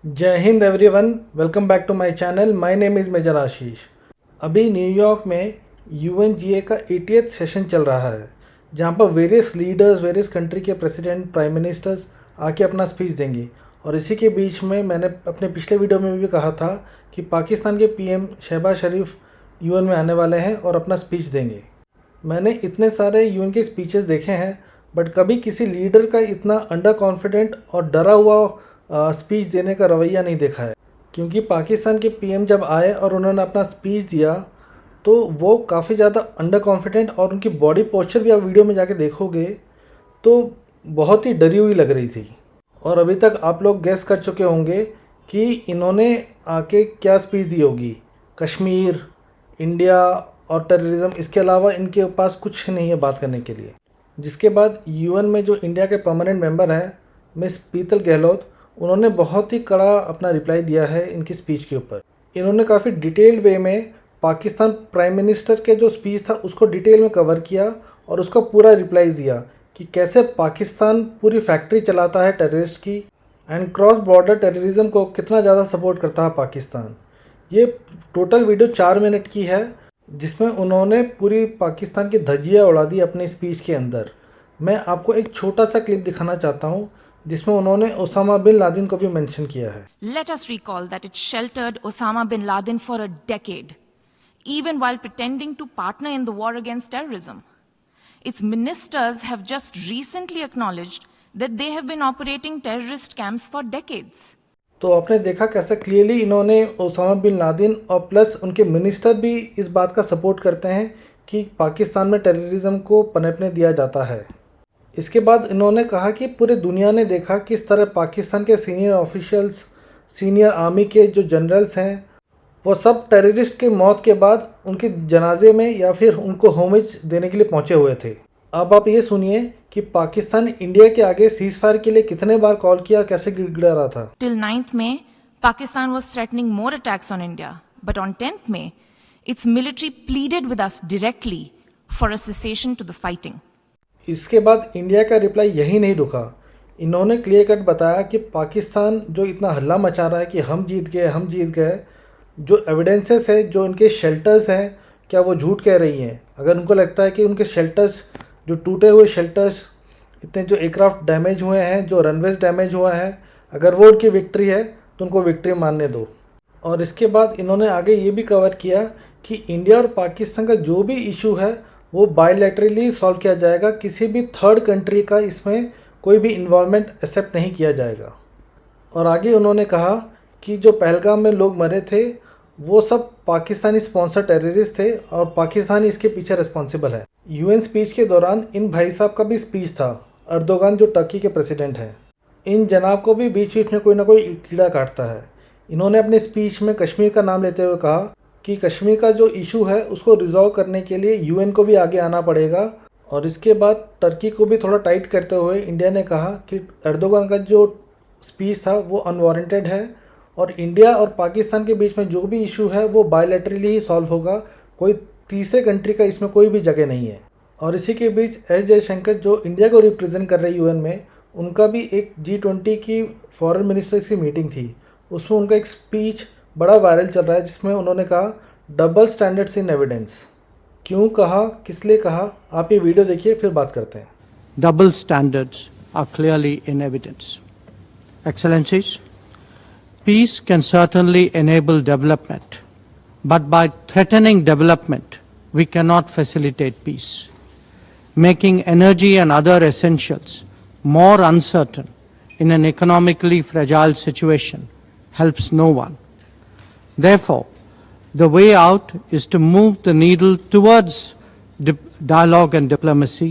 जय Hind everyone, welcome back to my channel. My name is major Ashish. अभी New York में UNGA का 80th सेशन चल रहा है, जहां पर वेरियस लीडर्स, वेरियस कंट्री के प्रेसिडेंट, प्राइम मिनिस्टर्स आके अपना स्पीच देंगे। और इसी के बीच में मैंने अपने पिछले वीडियो में भी कहा था कि पाकिस्तान के पीएम शहबाज शरीफ यूएन में आने वाले हैं और अपना स्पीच देंगे। मैंने इतने सारे यूएन के स्पीचेस देखे हैं, बट कभी किसी लीडर का इतना अंडर कॉन्फिडेंट और डरा हुआ स्पीच देने का रवैया नहीं देखा है। क्योंकि पाकिस्तान के पीएम जब आए और उन्होंने अपना स्पीच दिया तो वो काफ़ी ज़्यादा अंडर कॉन्फिडेंट, और उनकी बॉडी पोस्चर भी आप वीडियो में जाके देखोगे तो बहुत ही डरी हुई लग रही थी। और अभी तक आप लोग गेस कर चुके होंगे कि इन्होंने आके क्या स्पीच दी होगी। कश्मीर, इंडिया और टेररिज्म, इसके अलावा इनके पास कुछ नहीं है बात करने के लिए। जिसके बाद यूएन में जो इंडिया के परमानेंट मेंबर हैं मिस पीतल गहलोत, उन्होंने बहुत ही कड़ा अपना रिप्लाई दिया है इनकी स्पीच के ऊपर। इन्होंने काफ़ी डिटेल्ड वे में पाकिस्तान प्राइम मिनिस्टर के जो स्पीच था उसको डिटेल में कवर किया और उसका पूरा रिप्लाई दिया कि कैसे पाकिस्तान पूरी फैक्ट्री चलाता है टेररिस्ट की, एंड क्रॉस बॉर्डर टेररिज्म को कितना ज़्यादा सपोर्ट करता है पाकिस्तान। ये टोटल वीडियो 4 मिनट की है, जिसमें उन्होंने पूरी पाकिस्तान की धज्जियाँ उड़ा दी अपनी स्पीच के अंदर। मैं आपको एक छोटा सा क्लिप दिखाना चाहता हूँ जिसमें उन्होंने ओसामा बिन लादेन को भी मेंशन किया है। Let us recall that it sheltered Osama bin Laden for a decade, even while pretending to partner in the war against terrorism. Its ministers have just recently acknowledged that they have been operating terrorist camps for decades. तो आपने देखा कैसे clearly इन्होंने Osama bin Laden और plus उनके minister भी इस बात का सपोर्ट करते हैं कि पाकिस्तान में टेररिज्म को पनपने दिया जाता है। इसके बाद इन्होंने कहा कि पूरी दुनिया ने देखा किस तरह पाकिस्तान के सीनियर ऑफिशियल्स, सीनियर आर्मी के जो जनरल्स हैं, वो सब टेररिस्ट के मौत के बाद उनके जनाजे में या फिर उनको होमेज देने के लिए पहुंचे हुए थे। अब आप ये सुनिए कि पाकिस्तान इंडिया के आगे सीज फायर के लिए कितने बार कॉल किया, कैसे गिड़गिड़ा रहा था। Till 9th May, Pakistan was threatening more attacks on India, but on 10th May, its military pleaded with us directly for a cessation to the fighting. इसके बाद इंडिया का रिप्लाई यही नहीं रुका। इन्होंने क्लियर कट बताया कि पाकिस्तान जो इतना हल्ला मचा रहा है कि हम जीत गए, हम जीत गए, जो एविडेंसेस है, जो इनके शेल्टर्स हैं, क्या वो झूठ कह रही हैं। अगर उनको लगता है कि उनके शेल्टर्स, जो टूटे हुए शेल्टर्स, इतने जो एयरक्राफ्ट डैमेज हुए हैं, जो रनवेज डैमेज हुआ है, अगर वो उनकी विक्ट्री है तो उनको विक्ट्री मानने दो। और इसके बाद इन्होंने आगे ये भी कवर किया कि इंडिया और पाकिस्तान का जो भी इशू है वो बायलैटरली सॉल्व किया जाएगा, किसी भी थर्ड कंट्री का इसमें कोई भी इन्वॉल्वमेंट एक्सेप्ट नहीं किया जाएगा। और आगे उन्होंने कहा कि जो पहलगाम में लोग मरे थे वो सब पाकिस्तानी स्पॉन्सर टेररिस्ट थे और पाकिस्तान इसके पीछे रिस्पॉन्सिबल है। यूएन स्पीच के दौरान इन भाई साहब का भी स्पीच था, अर्दोगान जो टर्की के प्रेसिडेंट हैं। इन जनाब को भी बीच बीच में कोई ना कोई कीड़ा काटता है। इन्होंने अपने स्पीच में कश्मीर का नाम लेते हुए कहा कि कश्मीर का जो इशू है उसको रिजॉल्व करने के लिए यूएन को भी आगे आना पड़ेगा। और इसके बाद टर्की को भी थोड़ा टाइट करते हुए इंडिया ने कहा कि अर्दोगान का जो स्पीच था वो अनवारंटेड है और इंडिया और पाकिस्तान के बीच में जो भी इशू है वो बायलैटरली ही सॉल्व होगा, कोई तीसरे कंट्री का इसमें कोई भी जगह नहीं है। और इसी के बीच एस जयशंकर जो इंडिया को रिप्रेजेंट कर रहे यूएन में, उनका भी एक G20 की फॉरेन मिनिस्टर्स की मीटिंग थी, उसमें उनका एक स्पीच बड़ा वायरल चल रहा है जिसमें उन्होंने कहा डबल स्टैंडर्ड्स इन एविडेंस। क्यों कहा, किस लिए कहा, आप ये वीडियो देखिए फिर बात करते हैं। Double standards are clearly in evidence. Excellencies, peace can certainly enable development, but by threatening development, we cannot facilitate peace. Making energy and other essentials more uncertain in an economically fragile situation helps no one. Therefore, the way out is to move the needle towards dialogue and diplomacy,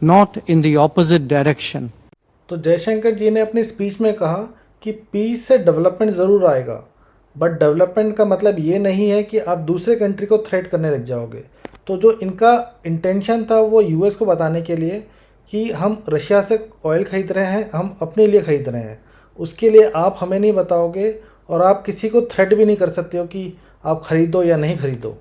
not in the opposite direction. तो जयशंकर जी ने अपनी speech में कहा कि piece से development ज़रूर आएगा, but development का मतलब ये नहीं है कि आप दूसरे कंट्री को थ्रेट करने लग जाओगे। तो जो इनका इंटेंशन था वो यूएस को बताने के लिए कि हम रशिया से ऑयल ख़रीद रहे हैं, हम अपने लिए ख़रीद रहे हैं, उसके लिए आप हमें नहीं बताओगे और आप किसी को थ्रेट भी नहीं कर सकते हो कि आप ख़रीदो या नहीं ख़रीदो।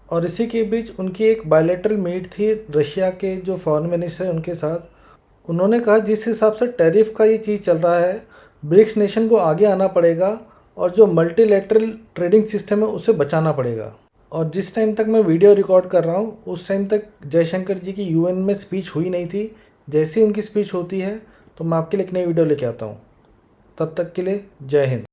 और इसी के बीच उनकी एक बायलैटरल मीट थी रशिया के जो फॉरेन मिनिस्टर हैं उनके साथ। उन्होंने कहा जिस हिसाब से टैरिफ का ये चीज़ चल रहा है ब्रिक्स नेशन को आगे आना पड़ेगा और जो मल्टीलैटरल ट्रेडिंग सिस्टम है उसे बचाना पड़ेगा। और जिस टाइम तक मैं वीडियो रिकॉर्ड कर रहा हूँ उस टाइम तक जयशंकर जी की यूएन में स्पीच हुई नहीं थी। जैसे ही उनकी स्पीच होती है तो मैं आपके लिए एक नई वीडियो लेके आता हूँ। तब तक के लिए जय हिंद।